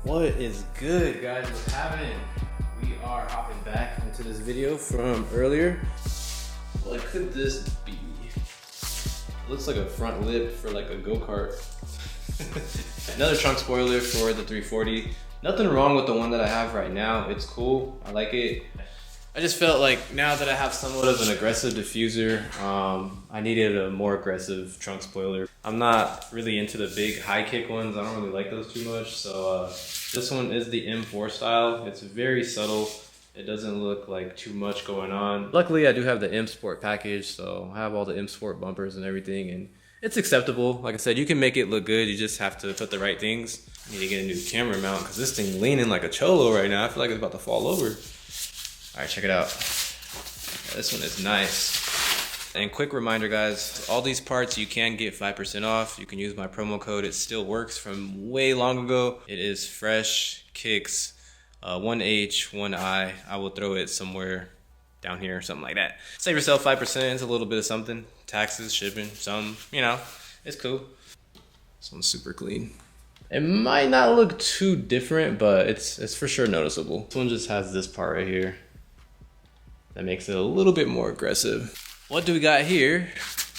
What is good, guys? What's happening? We are hopping back into this video from earlier. What could this be? It looks like a front lip for like a go-kart. Another trunk spoiler for the 340. Nothing wrong with the one that I have right now. It's cool. I like it. I just felt like now that I have somewhat of an aggressive diffuser, I needed a more aggressive trunk spoiler. I'm not really into the big high kick ones. I don't really like those too much. So this one is the M4 style. It's very subtle. It doesn't look like too much going on. Luckily, I do have the M Sport package, so I have all the M Sport bumpers and everything, and it's acceptable. Like I said, you can make it look good. You just have to put the right things. I need to get a new camera mount because this thing leaning like a cholo right now. I feel like it's about to fall over. All right, check it out. Yeah, this one is nice. And quick reminder, guys, all these parts you can get 5% off. You can use my promo code. It still works from way long ago. It is Fresh Kicks, 1H, 1I. I will throw it somewhere down here or something like that. Save yourself 5%. It's a little bit of something. Taxes, shipping, some, you know, it's cool. This one's super clean. It might not look too different, but it's for sure noticeable. This one just has this part right here that makes it a little bit more aggressive. What do we got here?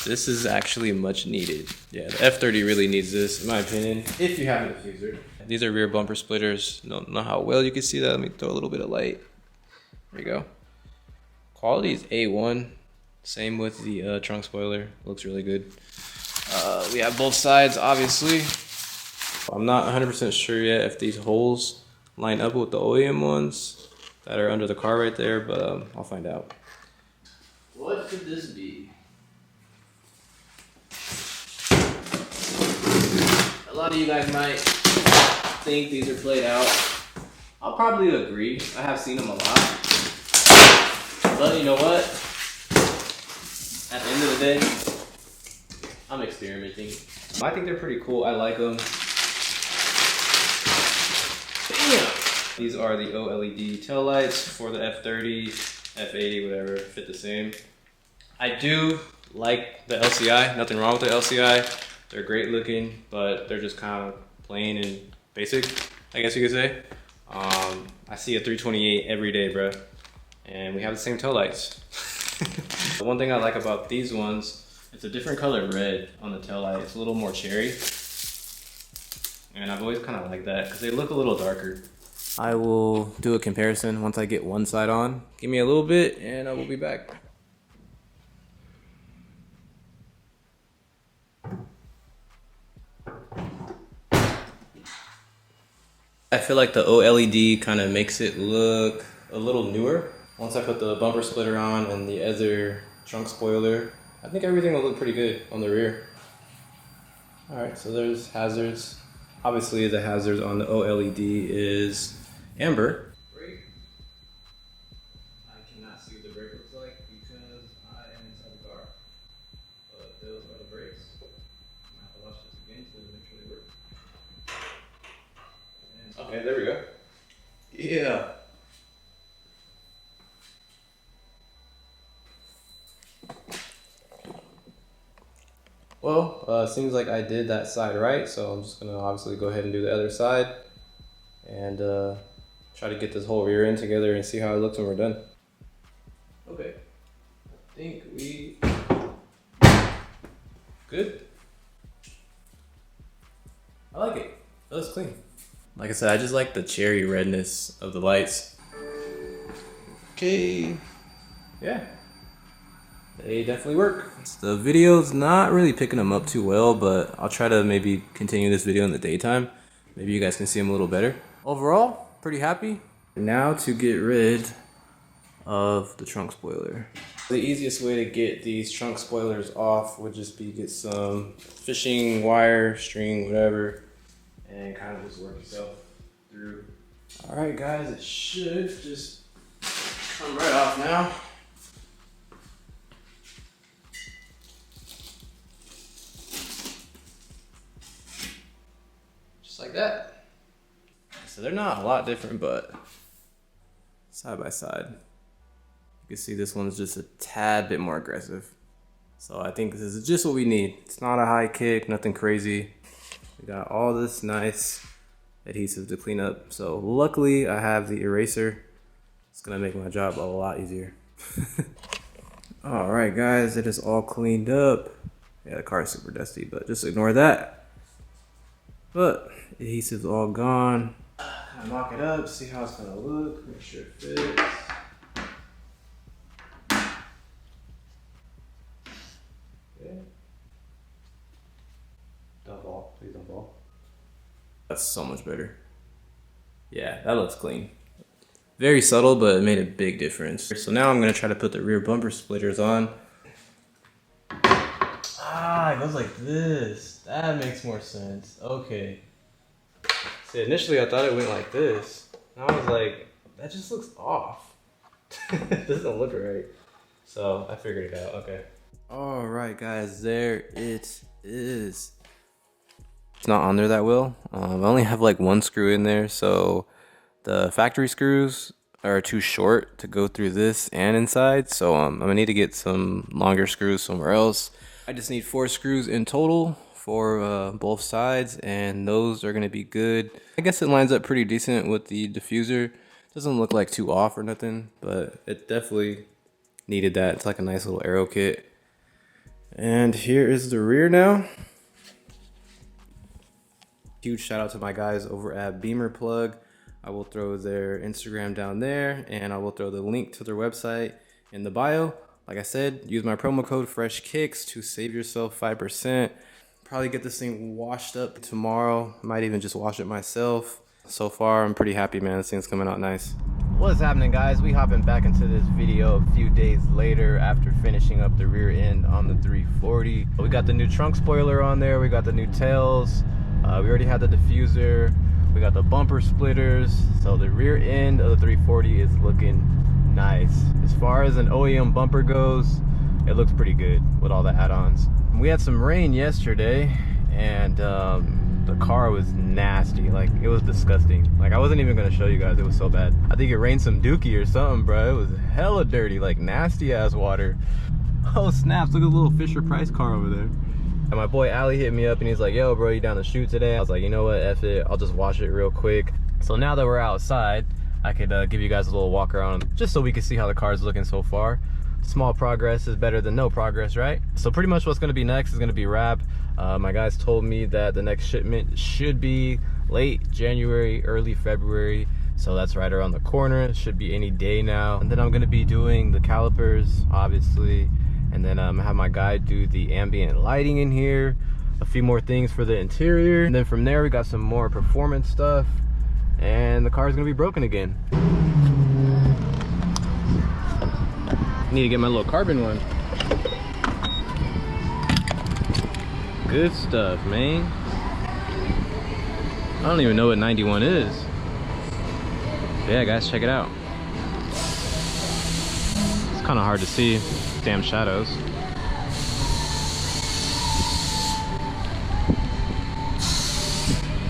This is actually much needed. Yeah, the F30 really needs this, in my opinion, if you have a diffuser. These are rear bumper splitters. Don't know how well you can see that. Let me throw a little bit of light. There you go. Quality is A1. Same with the trunk spoiler. Looks really good. We have both sides, obviously. I'm not 100% sure yet if these holes line up with the OEM ones that are under the car right there, but I'll find out. What could this be? A lot of you guys might think these are played out. I'll probably agree. I have seen them a lot. But you know what? At the end of the day, I'm experimenting. I think they're pretty cool. I like them. Damn! These are the OLED tail lights for the F30, F80, whatever, fit the same. I do like the LCI, nothing wrong with the LCI. They're great looking, but they're just kind of plain and basic, I guess you could say. I see a 328 every day, bro, and we have the same tail lights. The one thing I like about these ones, it's a different color red on the tail light. It's a little more cherry. And I've always kind of liked that because they look a little darker. I will do a comparison once I get one side on. Give me a little bit and I will be back. I feel like the OLED kind of makes it look a little newer. Once I put the bumper splitter on and the other trunk spoiler, I think everything will look pretty good on the rear. All right, so there's hazards. Obviously the hazards on the OLED is amber. Brake. I cannot see what the brake looks like because I am inside the car. But those are the brakes. I'm gonna have to watch this again to make sure they work. And okay, there we go. Yeah. Well, seems like I did that side right, so I'm just gonna obviously go ahead and do the other side and try to get this whole rear end together and see how it looks when we're done. Okay, I think we good. I like it. It looks clean. Like I said, I just like the cherry redness of the lights. Okay, yeah. They definitely work. The video's not really picking them up too well, but I'll try to maybe continue this video in the daytime. Maybe you guys can see them a little better. Overall, pretty happy. Now to get rid of the trunk spoiler. The easiest way to get these trunk spoilers off would just be get some fishing wire, string, whatever, and kind of just work yourself through. All right, guys, it should just come right off now. Like that. So they're not a lot different, but side by side. You can see this one's just a tad bit more aggressive. So I think this is just what we need. It's not a high kick, nothing crazy. We got all this nice adhesive to clean up. So luckily I have the eraser. It's gonna make my job a lot easier. All right, guys, it is all cleaned up. Yeah, the car is super dusty, but just ignore that. But adhesive's all gone. I mock it up, see how it's gonna look, make sure it fits. Okay. Don't fall, please don't fall. That's so much better. Yeah, that looks clean. Very subtle, but it made a big difference. So now I'm gonna try to put the rear bumper splitters on. Ah, it goes like this. That makes more sense. Okay. See, initially I thought it went like this. And I was like, that just looks off. It doesn't look right. So I figured it out, okay. All right, guys, there it is. It's not on there that well. I only have like one screw in there, so the factory screws are too short to go through this and inside, so I'm gonna need to get some longer screws somewhere else. I just need 4 screws in total for both sides, and those are gonna be good. I guess it lines up pretty decent with the diffuser. Doesn't look like too off or nothing, but it definitely needed that. It's like a nice little aero kit. And here is the rear now. Huge shout out to my guys over at bimmer.plug. I will throw their Instagram down there, and I will throw the link to their website in the bio. Like I said, use my promo code FreshKicks to save yourself 5%. Probably get this thing washed up tomorrow. Might even just wash it myself. So far, I'm pretty happy, man. This thing's coming out nice. What's happening, guys? We hopping back into this video a few days later after finishing up the rear end on the 340. We got the new trunk spoiler on there. We got the new tails. We already had the diffuser. We got the bumper splitters. So the rear end of the 340 is looking nice. As far as an OEM bumper goes, it looks pretty good with all the add-ons. We had some rain yesterday, and the car was nasty. Like, it was disgusting. Like, I wasn't even gonna show you guys, it was so bad. I think it rained some dookie or something, bro. It was hella dirty, like nasty ass water. Oh snaps, look at the little Fisher Price car over there. And my boy Ali hit me up and he's like, yo bro, you down to shoot today? I was like, you know what, F it, I'll just wash it real quick. So now that we're outside, I could give you guys a little walk around just so we can see how the car is looking so far. Small progress is better than no progress, right? So pretty much what's gonna be next is gonna be wrap. My guys told me that the next shipment should be late January, early February. So that's right around the corner. It should be any day now. And then I'm gonna be doing the calipers, obviously. And then have my guy do the ambient lighting in here, a few more things for the interior. And then from there, we got some more performance stuff. And the car is gonna be broken again. Need to get my little carbon one. Good stuff, man. I don't even know what 91 is. Yeah, guys, check it out. It's kind of hard to see. Damn shadows.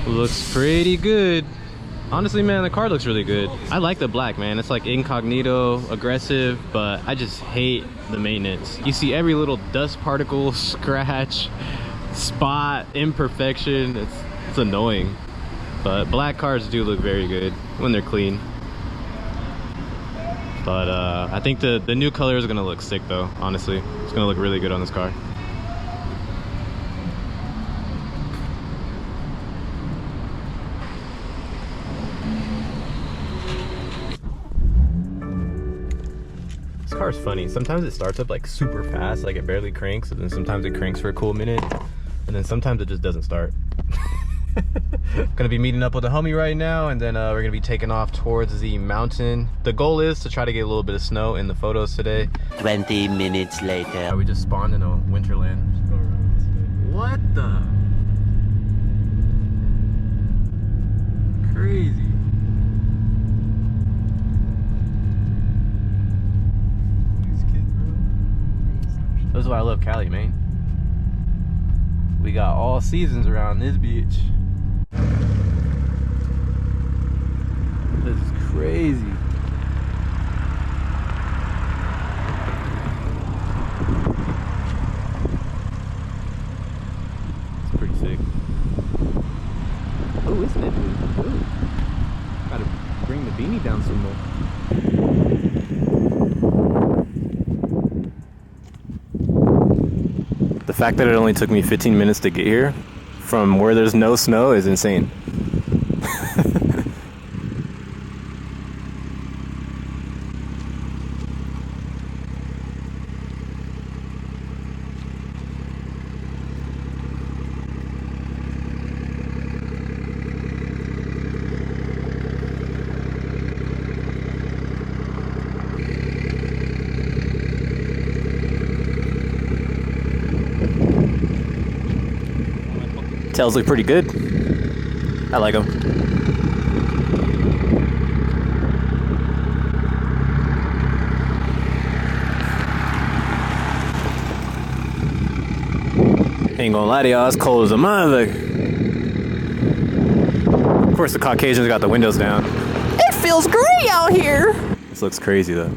Looks pretty good. Honestly, man, the car looks really good. I like the black, man. It's like incognito, aggressive, but I just hate the maintenance. You see every little dust particle, scratch, spot, imperfection. It's annoying. But black cars do look very good when they're clean. But I think the new color is gonna look sick though, honestly. It's gonna look really good on this car. This car is funny. Sometimes it starts up like super fast, like it barely cranks, and then sometimes it cranks for a cool minute, and then sometimes it just doesn't start. Gonna be meeting up with a homie right now, and then we're gonna be taking off towards the mountain. The goal is to try to get a little bit of snow in the photos today. 20 minutes later. We just spawned in a winterland. What the? Crazy. This is why I love Cali, man. We got all seasons around this beach. This is crazy. It's pretty sick. Oh, messing into it. Ooh. Gotta bring the beanie down some more. The fact that it only took me 15 minutes to get here from where there's no snow is insane. Tails look pretty good. I like them. Ain't gonna lie to y'all, it's cold as a mother. Of course the Caucasians got the windows down. It feels great out here. This looks crazy though.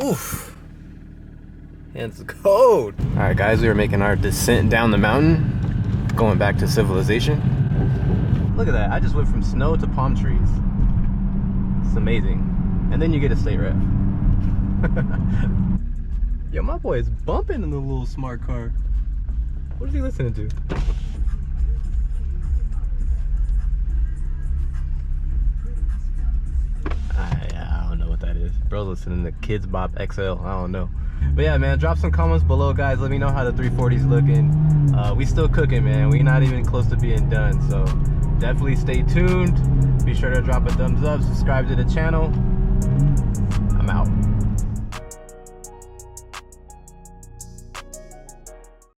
Oof. It's cold. Alright guys, we are making our descent down the mountain, going back to civilization. Look at that, I just went from snow to palm trees. It's amazing. And then you get a state rep. Yo, my boy is bumping in the little smart car. What is he listening to? I don't know what that is. Bro's listening to Kids Bop XL. I don't know. But yeah, man, drop some comments below, guys. Let me know how the 340's looking. We still cooking, man. We not even close to being done. So definitely stay tuned. Be sure to drop a thumbs up, subscribe to the channel. I'm out.